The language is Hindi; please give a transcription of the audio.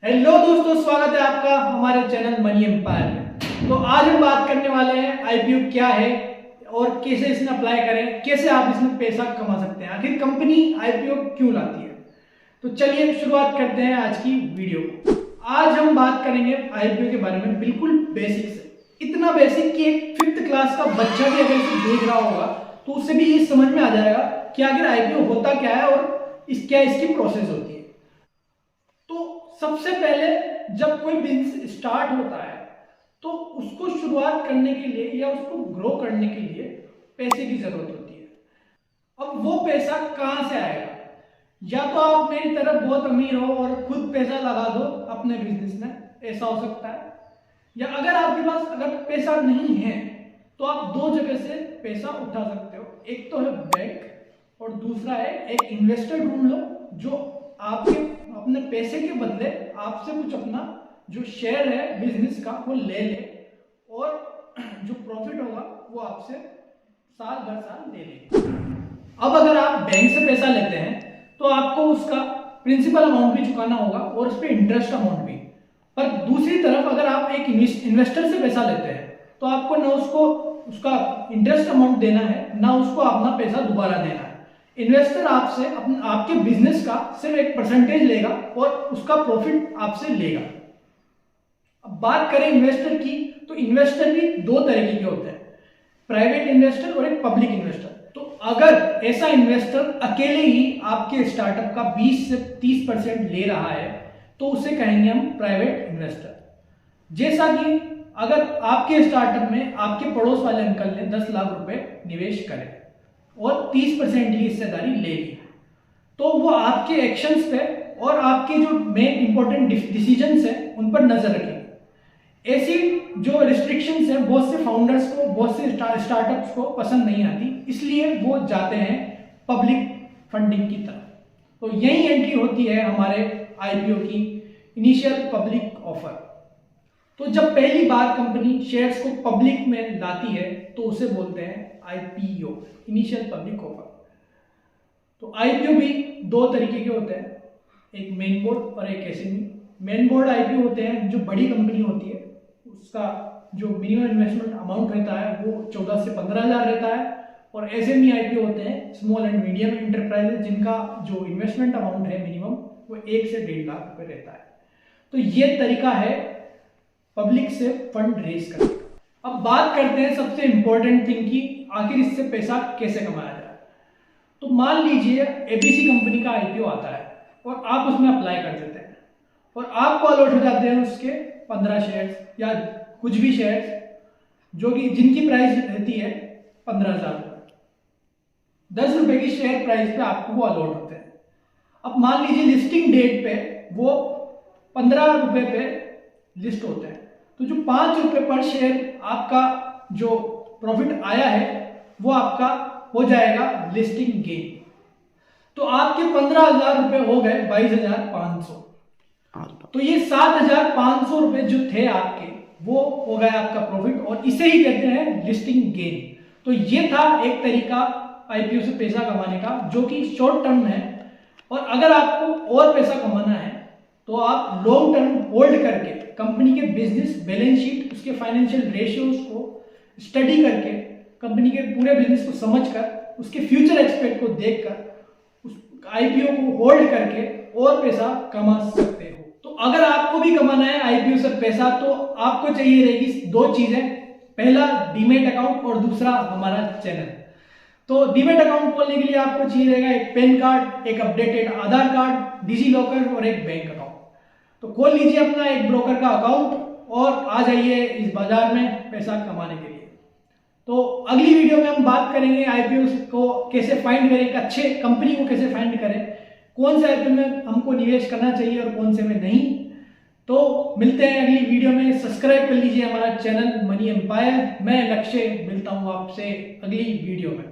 हेलो दोस्तों, स्वागत है आपका हमारे चैनल मनी एम्पायर में। तो आज हम बात करने वाले हैं आईपीओ क्या है और कैसे इसमें अप्लाई करें, कैसे आप इसमें पैसा कमा सकते हैं, आखिर कंपनी आईपीओ क्यों लाती है। तो चलिए शुरुआत करते हैं आज की वीडियो को। आज हम बात करेंगे आईपीओ के बारे में बिल्कुल बेसिक से, इतना बेसिक कि एक 5th क्लास का बच्चा भी अगर इसे देख रहा होगा तो उसे भी ये समझ में आ जाएगा कि आखिर आईपीओ होता क्या है और क्या इसकी प्रोसेस होती है। तो सबसे पहले जब कोई बिजनेस स्टार्ट होता है तो उसको शुरुआत करने के लिए या उसको ग्रो करने के लिए पैसे की जरूरत होती है। अब वो पैसा कहां से आएगा? या तो आप मेरी तरह बहुत अमीर हो और खुद पैसा लगा दो अपने बिजनेस में, ऐसा हो सकता है। या अगर आपके पास अगर पैसा नहीं है तो आप दो जगह से पैसा उठा सकते हो। एक तो है बैंक और दूसरा है एक इन्वेस्टर ढूंढ लो जो आपके अपने पैसे के बदले आपसे कुछ अपना जो शेयर है बिजनेस का वो ले ले और जो प्रॉफिट होगा वो आपसे साल भर साल दे दे। अब अगर आप बैंक से पैसा लेते हैं तो आपको उसका प्रिंसिपल अमाउंट भी चुकाना होगा और उस पर इंटरेस्ट अमाउंट भी। पर दूसरी तरफ अगर आप एक इन्वेस्टर से पैसा लेते हैं तो आपको ना उसको उसका इंटरेस्ट अमाउंट देना है, ना उसको अपना पैसा दोबारा देना है। इन्वेस्टर आपसे आपके बिजनेस का सिर्फ एक परसेंटेज लेगा और उसका प्रॉफिट आपसे लेगा। अब बात करें इन्वेस्टर की तो इन्वेस्टर भी दो तरीके के होते हैं, प्राइवेट इन्वेस्टर और एक पब्लिक इन्वेस्टर। तो अगर ऐसा इन्वेस्टर अकेले ही आपके स्टार्टअप का 20 से 30% ले रहा है तो उसे कहेंगे हम प्राइवेट इन्वेस्टर। जैसा कि अगर आपके स्टार्टअप में आपके पड़ोस वाले अंकल ने 10 लाख रुपए निवेश करे और 30% की हिस्सेदारी ले ली तो वो आपके एक्शंस पे और आपके जो मेन इंपॉर्टेंट डिसीजंस हैं उन पर नजर रखेंगे। ऐसी जो रिस्ट्रिक्शंस हैं बहुत से फाउंडर्स को, बहुत से स्टार्टअप्स को पसंद नहीं आती, इसलिए वो जाते हैं पब्लिक फंडिंग की तरफ। तो यही एंट्री होती है हमारे आईपीओ की, इनिशियल पब्लिक ऑफर। तो जब पहली बार कंपनी शेयर्स को पब्लिक में लाती है तो उसे बोलते हैं आईपीओ, इनिशियल पब्लिक ऑफर। तो आईपीओ भी दो तरीके के होते हैं, एक मेन बोर्ड और एक एसएमई। मेन बोर्ड आईपीओ होते हैं जो बड़ी कंपनी होती है, उसका जो मिनिमम इन्वेस्टमेंट अमाउंट रहता है वो 14 से 15,000 रहता है। और एसएमई आईपीओ होते हैं स्मॉल एंड मीडियम इंटरप्राइजेज, जिनका जो इन्वेस्टमेंट अमाउंट है मिनिमम वो 1 से 1.5 लाख रुपए रहता है। तो ये तरीका है पब्लिक से फंड रेज करने का। अब बात करते हैं सबसे इंपॉर्टेंट थिंग की आखिर इससे पैसा कैसे कमाया जाए। तो मान लीजिए एबीसी कंपनी का आईपीओ आता है और आप उसमें अप्लाई कर देते हैं और आपको अलॉट हो जाते हैं उसके 15 शेयर्स या कुछ भी शेयर्स जो कि जिनकी प्राइस रहती है 15,000 रुपए। 10 रुपए की शेयर प्राइस पे आपको वो अलॉट होते हैं। अब मान लीजिए लिस्टिंग डेट पे वो 15 रुपए पे लिस्ट होते हैं तो जो 5 रुपए पर शेयर आपका जो प्रॉफिट आया है वो आपका हो जाएगा लिस्टिंग गेन। तो आपके 15,000 रुपए हो गए 22,500। तो ये 7,500 रुपए जो थे आपके वो हो गया आपका प्रॉफिट और इसे ही कहते हैं लिस्टिंग गेन। तो ये था एक तरीका आईपीओ से पैसा कमाने का जो कि शॉर्ट टर्म है। और अगर आपको और पैसा कमाना है तो आप लॉन्ग टर्म होल्ड करके कंपनी के बिजनेस बैलेंस शीट, उसके फाइनेंशियल रेशियोज को स्टडी करके, कंपनी के पूरे बिजनेस को समझकर, उसके फ्यूचर एक्सपेक्ट को देखकर उस आईपीओ को होल्ड करके और पैसा कमा सकते हो। तो अगर आपको भी कमाना है आईपीओ से पैसा तो आपको चाहिए रहेगी दो चीजें, पहला डीमेट अकाउंट और दूसरा हमारा चैनल। तो डीमेट अकाउंट खोलने के लिए आपको चाहिए रहेगा एक पैन कार्ड, एक अपडेटेड आधार कार्ड, डिजी लॉकर और एक बैंक अकाउंट। तो खोल लीजिए अपना एक ब्रोकर का अकाउंट और आ जाइए इस बाजार में पैसा कमाने के लिए। तो अगली वीडियो में हम बात करेंगे आईपीओ को कैसे फाइंड करें, एक अच्छे कंपनी को कैसे फाइंड करें, कौन से आईपीओ में हमको निवेश करना चाहिए और कौन से में नहीं। तो मिलते हैं अगली वीडियो में। सब्सक्राइब कर लीजिए हमारा चैनल मनी एम्पायर। मैं लक्ष्य मिलता हूं आपसे अगली वीडियो में।